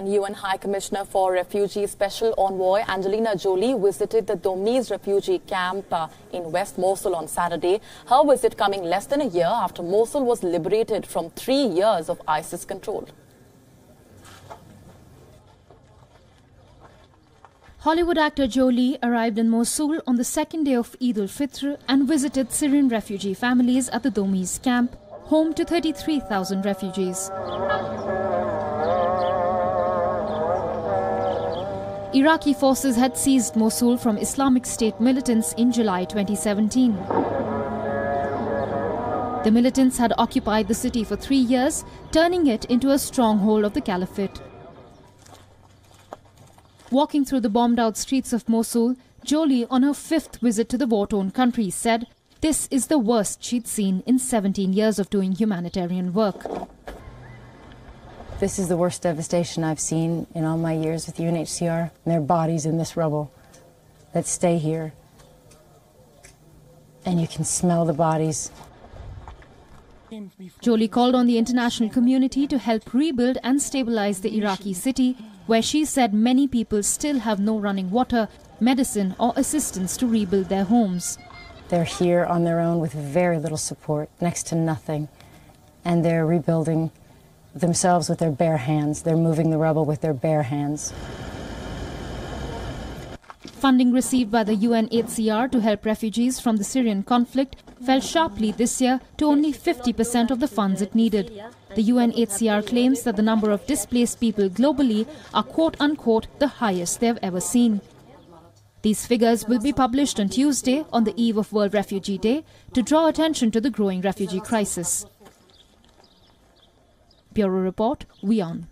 And UN High Commissioner for Refugees Special Envoy Angelina Jolie visited the Domi's refugee camp in West Mosul on Saturday. Her visit coming less than a year after Mosul was liberated from 3 years of ISIS control. Hollywood actor Jolie arrived in Mosul on the second day of Eid al-Fitr and visited Syrian refugee families at the Domi's camp, home to 33,000 refugees. Iraqi forces had seized Mosul from Islamic State militants in July 2017. The militants had occupied the city for 3 years, turning it into a stronghold of the caliphate. Walking through the bombed-out streets of Mosul, Jolie, on her 5th visit to the war-torn country, said this is the worst she'd seen in 17 years of doing humanitarian work. This is the worst devastation I've seen in all my years with UNHCR. And there are bodies in this rubble that stay here. And you can smell the bodies. Jolie called on the international community to help rebuild and stabilize the Iraqi city, where she said many people still have no running water, medicine or assistance to rebuild their homes. They're here on their own with very little support, next to nothing. And they're rebuilding themselves with their bare hands. They're moving the rubble with their bare hands. Funding received by the UNHCR to help refugees from the Syrian conflict fell sharply this year to only 50% of the funds it needed. The UNHCR claims that the number of displaced people globally are quote-unquote the highest they have ever seen. These figures will be published on Tuesday on the eve of World Refugee Day to draw attention to the growing refugee crisis. Bureau Report, WION.